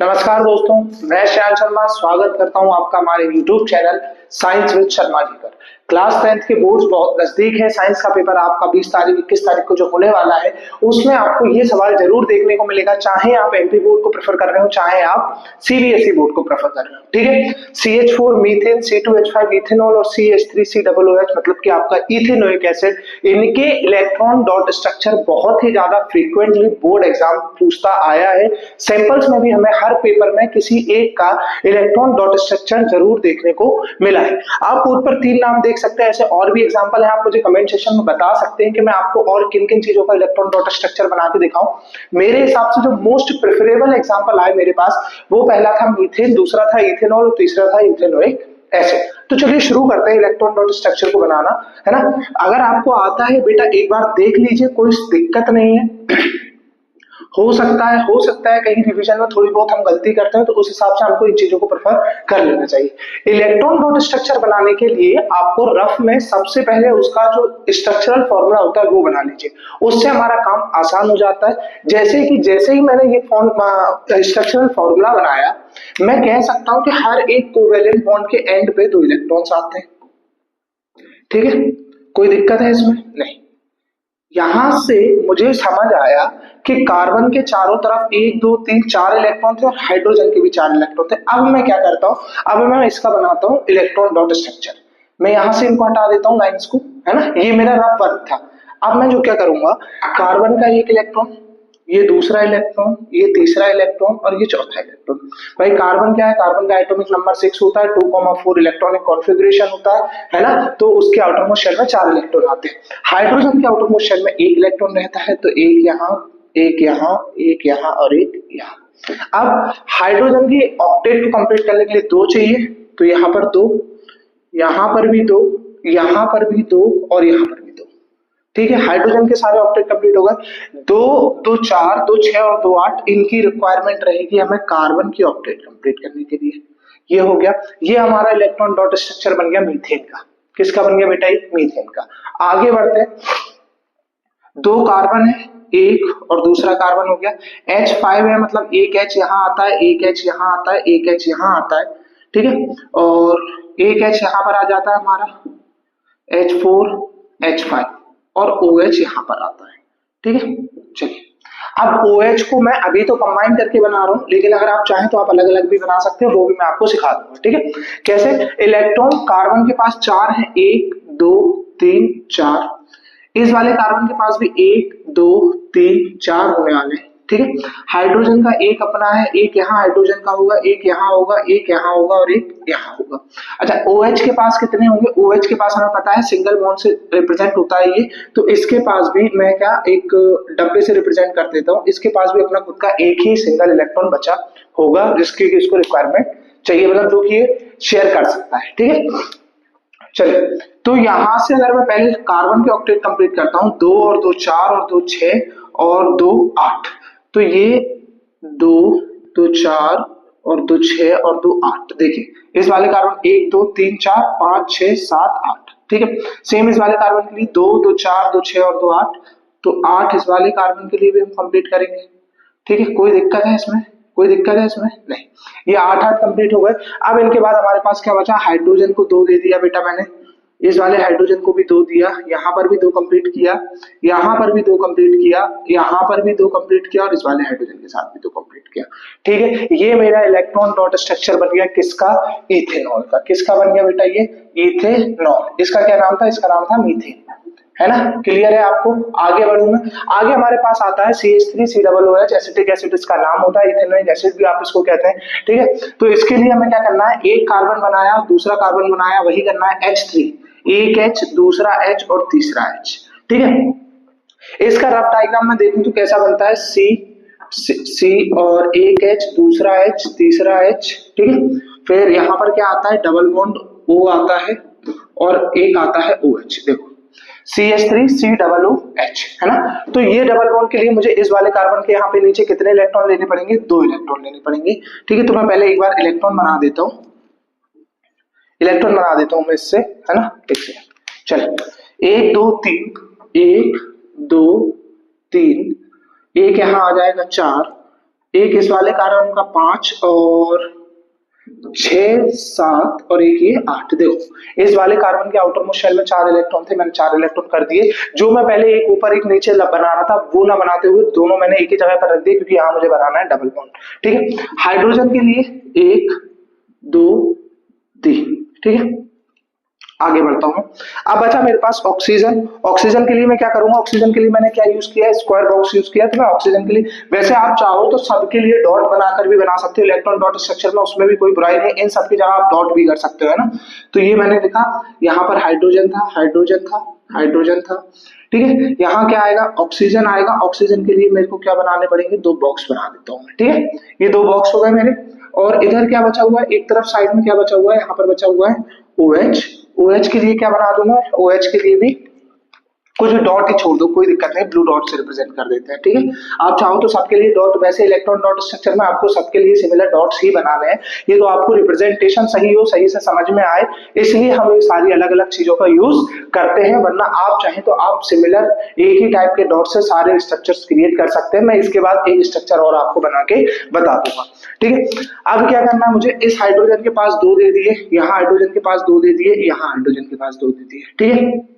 नमस्कार दोस्तों, मैं श्याम शर्मा स्वागत करता हूं आपका हमारे YouTube channel science with Sharma ji पर। क्लास 10th के बोर्ड्स बहुत नजदीक है। साइंस का पेपर आपका 20 तारीख 21 तारीख को जो होने वाला है उसमें आपको ये सवाल जरूर देखने को मिलेगा, चाहे आप एमपी बोर्ड को प्रेफर कर रहे हो चाहे आप सीबीएसई बोर्ड को प्रेफर कर रहे हो। ठीक है, CH4 मीथेन, C2H5 इथेनॉल और CH3COOH मतलब कि आपका इथेनोइक एसिड, इनके इलेक्ट्रॉन डॉट स्ट्रक्चर बहुत ही ज्यादा फ्रीक्वेंटली बोर्ड एग्जाम पूछता आया है। सैंपल्स में भी हमें हर पेपर में किसी एक का इलेक्ट्रॉन डॉट स्ट्रक्चर जरूर देखने को मिला है। आप बोर्ड पर 3 नाम देख सकते हैं, ऐसे और भी एग्जांपल है। आप मुझे कमेंट सेक्शन में बता सकते हैं कि मैं आपको और किन किन चीजों का इलेक्ट्रॉन डॉट स्ट्रक्चर बना के दिखाऊं। मेरे हिसाब से जो मोस्ट प्रेफरेबल एग्जांपल आए मेरे पास, वो पहला था मीथेन, दूसरा था इथेनॉल और तीसरा था इथेनोइक एसिड। तो चलिए शुरू करते हैं इलेक्ट्रॉन डॉट स्ट्रक्चर को बनाना, है ना। अगर आपको आता है बेटा एक बार देख लीजिए, कोई दिक्कत नहीं है। हो सकता है कहीं रिवीजन में थोड़ी बहुत हम गलती करते हैं, तो उस हिसाब से हमको इन चीजों को प्रेफर कर लेना चाहिए। इलेक्ट्रॉन डॉट स्ट्रक्चर बनाने के लिए आपको रफ में सबसे पहले उसका जो स्ट्रक्चरल फॉर्मूला होता है वो बना लीजिए, उससे हमारा काम आसान हो जाता है। जैसे ही मैंने ये स्ट्रक्चरल फॉर्मूला बनाया, मैं कह सकता हूं कि हर एक कोवेलेंट बॉन्ड के एंड पे 2 इलेक्ट्रॉन्स आते हैं। ठीक है, कोई दिक्कत है इसमें? नहीं। यहां से मुझे समझ आया कि कार्बन के चारों तरफ 1 2 3 4 इलेक्ट्रॉन थे और हाइड्रोजन के भी 4 इलेक्ट्रॉन थे। अब मैं क्या करता हूं, अब मैं इसका बनाता हूं इलेक्ट्रॉन डॉट स्ट्रक्चर। मैं यहां से इनको हटा देता हूं लाइंस को, है ना। ये मेरा रफ वर्क था। अब मैं जो क्या करूंगा, कार्बन का 1 इलेक्ट्रॉन, ये दूसरा इलेक्ट्रॉन, ये तीसरा इलेक्ट्रॉन और ये चौथा इलेक्ट्रॉन। भाई कार्बन क्या है, कार्बन का एटॉमिक नंबर 6 होता है, 2,4 इलेक्ट्रॉनिक कॉन्फ़िगरेशन होता है ना। तो उसके आउटरमोस्ट शेल में 4 इलेक्ट्रॉन आते हैं। हाइड्रोजन के आउटरमोस्ट शेल में 1 इलेक्ट्रॉन रहता है, तो एक यहाँ, एक यहाँ, एक यहाँ और एक यहाँ। अब हाइड्रोजन की ऑक्टेट को कंप्लीट करने के लिए 2 चाहिए, तो यहाँ पर 2, यहाँ पर भी 2, यहाँ पर भी 2 और यहाँ पर भी 2। ठीक है, हाइड्रोजन के सारे ऑक्टेट कंप्लीट हो गए। 2 2 4 2 6 और 2 8 इनकी रिक्वायरमेंट रहेगी हमें कार्बन की ऑक्टेट कंप्लीट करने के लिए। ये हो गया, ये हमारा इलेक्ट्रॉन डॉट स्ट्रक्चर बन गया मीथेन का। किसका बन गया बेटा? मीथेन का। आगे बढ़ते हैं, 2 कार्बन है, एक और दूसरा कार्बन हो गया। H5 है, मतलब एक H यहाँ आता है, एक H यहाँ आता है, एक H यहाँ आता है। ठीक है, और एक H यहाँ पर आ जाता है हमारा, H4 H5 और OH यहाँ पर आता है। ठीक है, चलिए अब OH को मैं अभी तो कंबाइन करके बना रहा हूँ, लेकिन अगर आप चाहें तो आप अलग अलग भी बना सकते हो, वो भी मैं आपको सिखा दूंगा। ठीक है, कैसे? इलेक्ट्रॉन कार्बन के पास 4 है, 1 2 3 4। इस वाले कार्बन के पास भी 1 2 3 4 होने वाले हैं। ठीक है, हाइड्रोजन का एक अपना है, एक यहाँ हाइड्रोजन का होगा, एक यहाँ होगा, एक यहाँ होगा और एक यहाँ होगा। अच्छा, OH के पास कितने होंगे? OH के पास हमें पता है सिंगल बॉन्ड से रिप्रेजेंट होता है ये, तो इसके पास भी मैं क्या एक डब्बे से रिप्रेजेंट कर देता हूँ। इसके पास भी अपना खुद का एक ही सिंगल इलेक्ट्रॉन बचा होगा, जिसकी इसको रिक्वायरमेंट चाहिए, मतलब जो कि ये शेयर कर सकता है। ठीक है, चलिए तो यहां से अगर मैं पहले कार्बन के ऑक्टेट कंप्लीट करता हूं, 2 और 2 4 और 2 6 और 2 8, तो ये 2 2 4 और 2 6 और 2 8। देखिए इस वाले कार्बन 1 2 3 4 5 6 7 8। ठीक है, सेम इस वाले कार्बन के लिए 2 2 4 2 6 और 2 8, तो 8 इस वाले कार्बन के लिए भी हम कंप्लीट करेंगे। ठीक है, कोई दिक्कत है इसमें? कोई दिक्कत है इसमें? नहीं। ये 8 8 कंप्लीट हो गए। अब इनके बाद हमारे पास क्या बचा? हाइड्रोजन को 2 दे दिया बेटा मैंने, इस वाले हाइड्रोजन को भी 2 दिया, यहाँ पर भी 2 कंप्लीट किया, यहाँ पर भी 2 कंप्लीट किया, यहाँ पर भी 2 कंप्लीट किया और इस वाले हाइड्रोजन के साथ भी 2 कंप्लीट किया। ठीक है, ये मेरा इलेक्ट्रॉन डॉट स्ट्रक्चर बन गया किसका? इथेनॉल का। किसका बन गया बेटा? ये इथेनॉल। इसका क्या नाम था? इसका नाम था मीथेन, है ना। क्लियर है आपको? आगे बढ़ूंगा। आगे हमारे पास आता है CH3COOH, एसिटिक एसिड इसका नाम होता है, इथेनोइक एसिड भी आप इसको कहते हैं। ठीक है, तो इसके लिए हमें क्या करना है, एक कार्बन बनाया, दूसरा कार्बन बनाया, वही करना है H3, एक H, दूसरा H और तीसरा H। ठीक है, इसका रफ डायग्राम में देखूं तो कैसा बनता है, C और एक H, दूसरा H, तीसरा H। ठीक है, फिर यहाँ पर क्या आता है, डबल बॉन्ड O आता है और एक आता है OH। देखो CH3COOH, है ना। तो ये डबल बॉन्ड के लिए मुझे इस वाले कार्बन के यहाँ पे नीचे कितने इलेक्ट्रॉन लेने पड़ेंगे? 2 इलेक्ट्रॉन लेने पड़ेंगे। ठीक है, तो मैं पहले एक बार इलेक्ट्रॉन बना देता हूँ, इलेक्ट्रॉन बना देता हूँ मैं इससे, है ना। इससे चलिए 1 2 3, 1 2 3, एक यहाँ आ जाएगा 4, एक इस वाले कार्बन का 5 और 6 7 और एक ये 8। देखो इस वाले कार्बन के आउटर मोस्ट शेल में 4 इलेक्ट्रॉन थे, मैंने 4 इलेक्ट्रॉन कर दिए। जो मैं पहले एक ऊपर एक नीचे बना रहा था वो ना बनाते हुए दोनों मैंने एक ही जगह पर रख दिए, क्योंकि यहाँ मुझे बनाना है डबल बॉन्ड। ठीक है, हाइड्रोजन के लिए 1 2 3। ठीक है, आगे बढ़ता हूं। अब बचा मेरे पास ऑक्सीजन। ऑक्सीजन के लिए मैं क्या करूंगा, ऑक्सीजन के लिए मैंने क्या यूज किया है, स्क्वायर बॉक्स यूज किया। तो मैं ऑक्सीजन के लिए, वैसे आप चाहो तो सबके लिए डॉट बनाकर भी बना सकते हो, इलेक्ट्रॉन डॉट स्ट्रक्चर में, उसमें भी कोई बुराई नहीं, इन सबकी जगह आप डॉट भी कर सकते हो, है ना। तो ये मैंने लिखा, यहाँ पर हाइड्रोजन था, हाइड्रोजन था, हाइड्रोजन था। ठीक है, यहाँ क्या आएगा, ऑक्सीजन आएगा। ऑक्सीजन के लिए मेरे को क्या बनाने पड़ेंगे, 2 बॉक्स बना देता हूँ मैं। ठीक है, ये 2 बॉक्स हो गए मेरे। और इधर क्या बचा हुआ है, एक तरफ साइड में क्या बचा हुआ है, यहाँ पर बचा हुआ है OH। OH के लिए क्या बना दूंगा, OH के लिए भी कुछ डॉट ही छोड़ दो, कोई दिक्कत नहीं, ब्लू डॉट से रिप्रेजेंट कर देते हैं। ठीक है, आप चाहो तो सबके लिए डॉट, वैसे इलेक्ट्रॉन डॉट स्ट्रक्चर में आपको सबके लिए सिमिलर डॉट्स ही बनाने हैं। ये तो आपको रिप्रेजेंटेशन सही हो, सही से समझ में आए, इसलिए हम ये सारी अलग अलग चीजों का यूज करते हैं। वरना आप चाहें तो आप सिमिलर एक ही टाइप के डॉट से सारे स्ट्रक्चर्स क्रिएट कर सकते हैं। मैं इसके बाद एक स्ट्रक्चर और आपको बना के बता दूंगा। ठीक है, अब क्या करना है मुझे, इस हाइड्रोजन के पास 2 दे दिए, यहाँ हाइड्रोजन के पास 2 दे दिए, यहाँ हाइड्रोजन के पास 2 दे दिए। ठीक है,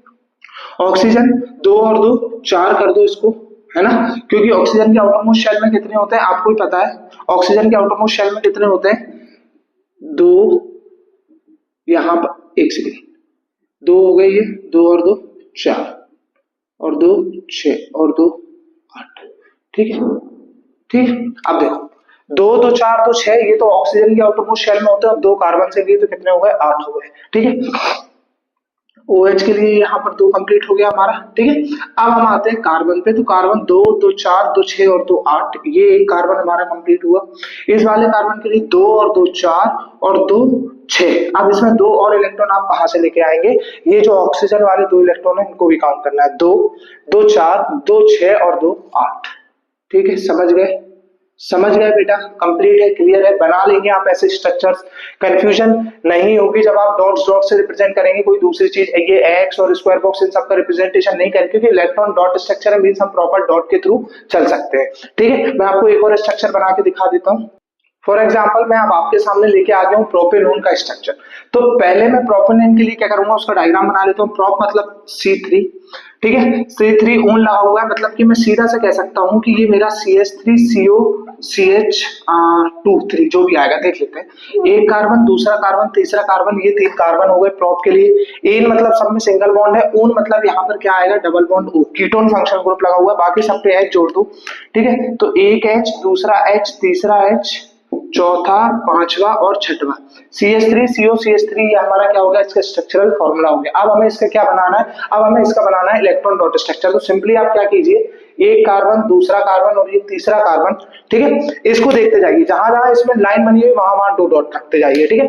ऑक्सीजन 2 और 2 4 कर दो इसको, है ना, क्योंकि ऑक्सीजन के आउटर मोस्ट शेल में कितने होते हैं आपको ही पता है। ऑक्सीजन के आउटर मोस्ट शेल में कितने होते हैं, 2, यहाँ पर एक सेकेंड, 2 हो गए, ये 2 और 2 4 और 2 6 और 2 8। ठीक है, ठीक है, अब देखो 2 2 4 2 6, ये तो ऑक्सीजन के आउटर मोस्ट शेल में होते हैं, 2 कार्बन से लिए तो कितने हो गए, 8 हो गए। ठीक है, OH के लिए यहाँ पर 2 कंप्लीट हो गया हमारा। ठीक है, अब हम आते हैं कार्बन पे। तो कार्बन 2 2 4 2 6 और 2 8, ये एक कार्बन हमारा कंप्लीट हुआ। इस वाले कार्बन के लिए 2 और 2 4 और 2 6। अब इसमें 2 और इलेक्ट्रॉन आप कहाँ से लेके आएंगे, ये जो ऑक्सीजन वाले 2 इलेक्ट्रॉन है इनको भी काउंट करना है, 2 2 4 2 6 और 2 8। ठीक है, समझ गए, समझ गए बेटा, कंप्लीट है, क्लियर है, बना लेंगे आप ऐसे स्ट्रक्चर्स। कंफ्यूजन नहीं होगी जब आप डॉट्स डॉट से रिप्रेजेंट करेंगे कोई दूसरी चीज, ये एक्स और स्क्वायर बॉक्स इन सब का रिप्रेजेंटेशन नहीं करेंगे, क्योंकि इलेक्ट्रॉन डॉट स्ट्रक्चर है, मींस हम प्रॉपर डॉट के थ्रू चल सकते हैं। ठीक है, मैं आपको एक और स्ट्रक्चर बना के दिखा देता हूँ। फॉर एग्जाम्पल मैं अब आपके सामने लेके आ गया हूँ प्रोपेनोन का स्ट्रक्चर। तो पहले मैं प्रोपेनोन के लिए क्या करूंगा, उसका डायग्राम बना लेता हूँ। प्रोप मतलब C3। ठीक है, C3 ओन लगा हुआ है, मतलब कि मैं सीधा से कह सकता हूँ कि ये मेरा CH3CO CH2 जो भी आएगा देख लेते हैं। एक कार्बन, दूसरा कार्बन, तीसरा कार्बन, ये 3 कार्बन हो गए प्रोप के लिए। एन मतलब सब में सिंगल बॉन्ड है, ओन मतलब यहाँ पर क्या आएगा, double bond O, ketone functional group लगा हुआ है, बाकी सब पे H जोड़ दो। ठीक है, तो एक H, दूसरा H, तीसरा H, चौथा, पांचवा और छठवा CH3CO CH3, ये हमारा क्या हो गया, इसका स्ट्रक्चरल फॉर्मूला हो गया। अब हमें इसका क्या बनाना है, अब हमें इसका बनाना है इलेक्ट्रॉन डॉट स्ट्रक्चर। तो सिंपली आप क्या कीजिए, एक कार्बन, दूसरा कार्बन और ये तीसरा कार्बन, ठीक है, इसको देखते जाइए, जहां जहां इसमें लाइन बनी हुई वहां वहां 2 डॉट रखते जाइए। ठीक है,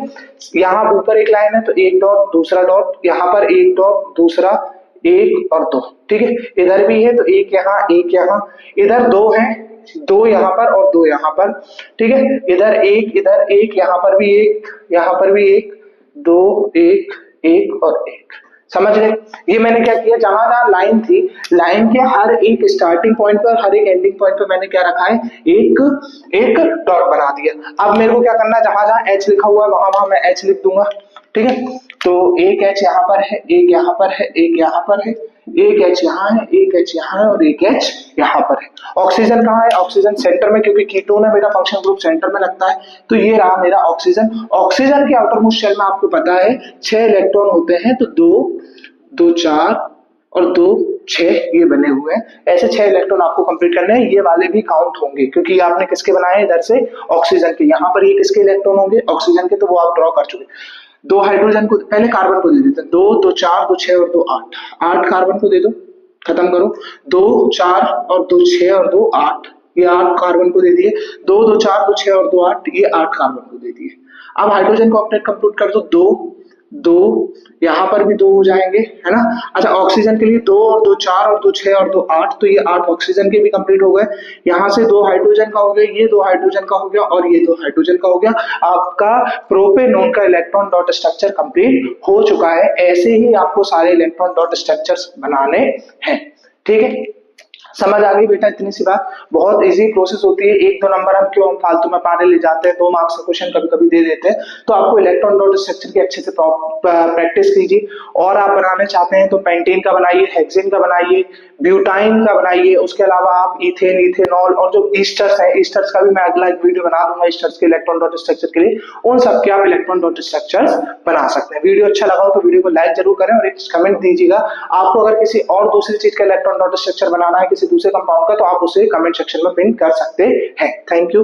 यहाँ ऊपर एक लाइन है तो 1 डॉट, दूसरा डॉट, यहाँ पर 1 डॉट, दूसरा 1 और 2। ठीक है, इधर भी है तो 1 यहाँ, 1 यहाँ, इधर 2 है, 2 यहाँ पर और 2 यहाँ पर। ठीक है, इधर 1, इधर 1, यहाँ पर भी 1, यहाँ पर भी 1, 2 1 1 और 1। समझ गए, ये मैंने क्या किया, जहां जहां लाइन थी, लाइन के हर एक स्टार्टिंग पॉइंट पर, हर एक एंडिंग पॉइंट पर मैंने क्या रखा है, एक एक डॉट बना दिया। अब मेरे को क्या करना है, जहां जहां H लिखा हुआ है वहां वहां मैं H लिख दूंगा। ठीक है, तो एक H यहाँ पर है, एक यहाँ पर है, एक यहाँ पर है, एक H यहाँ है, एक H यहाँ है और एक H यहाँ पर है। ऑक्सीजन कहाँ है, ऑक्सीजन सेंटर में, क्योंकि कीटोन है, मेरा फंक्शन ग्रुप सेंटर में लगता है। तो ये रहा मेरा ऑक्सीजन। ऑक्सीजन के आउटर मोस्ट शेल में आपको पता है 6 इलेक्ट्रॉन होते हैं, तो 2 2 4 और 2 6 ये बने हुए हैं। ऐसे 6 इलेक्ट्रॉन आपको कंप्लीट करने हैं, ये वाले भी काउंट होंगे, क्योंकि आपने किसके बनाए इधर से, ऑक्सीजन के। यहाँ पर ये किसके इलेक्ट्रॉन होंगे, ऑक्सीजन के, तो वो आप ड्रॉ कर चुके। 2 हाइड्रोजन को, पहले कार्बन को दे देते हैं, 2 2 4 2 6 और 2 8, 8 कार्बन को दे दो, खत्म करो। 2 4 और 2 6 और 2 8, ये 8 कार्बन को दे दिए। 2 2 4 2 6 और 2 8, ये 8 कार्बन को दे दिए। अब हाइड्रोजन को ऑक्टेट कंप्लीट कर दो, 2 2, यहाँ पर भी 2 हो जाएंगे, है ना। अच्छा, ऑक्सीजन के लिए 2 और 2 4 और 2 6 और 2 8, तो ये 8 ऑक्सीजन के भी कंप्लीट हो गए। यहाँ से 2 हाइड्रोजन का हो गया, ये 2 हाइड्रोजन का हो गया और ये 2 हाइड्रोजन का हो गया। आपका प्रोपेनोन का इलेक्ट्रॉन डॉट स्ट्रक्चर कंप्लीट हो चुका है। ऐसे ही आपको सारे इलेक्ट्रॉन डॉट स्ट्रक्चर्स बनाने हैं। ठीक है, समझ आ गई बेटा इतनी सी बात? बहुत इजी प्रोसेस होती है, एक दो नंबर हम क्यों हम फालतू में पाने ले जाते हैं, 2 मार्क्स का क्वेश्चन कभी कभी दे देते हैं। तो आपको इलेक्ट्रॉन डॉट स्ट्रक्चर की अच्छे से प्रैक्टिस कीजिए। और आप बनाने चाहते हैं तो पेंटेन का बनाइए, हेक्सेन का बनाइए, ब्यूटाइन का बनाइए, उसके अलावा आप इथेन, इथेनॉल और जो ईस्टर्स है, ईस्टर्स का भी मैं अगला एक वीडियो बना दूंगा ईस्टर्स के इलेक्ट्रॉन डॉट स्ट्रक्चर के लिए, उन सब के आप इलेक्ट्रॉन डॉट स्ट्रक्चर बना सकते हैं। वीडियो अच्छा लगा हो तो वीडियो को लाइक जरूर करें और एक कमेंट दीजिएगा। आपको अगर किसी और दूसरी चीज का इलेक्ट्रॉन डॉट स्ट्रक्चर बनाना है किसी दूसरे कंपाउंड का, तो आप उसे कमेंट सेक्शन में पिन कर सकते हैं। Thank you.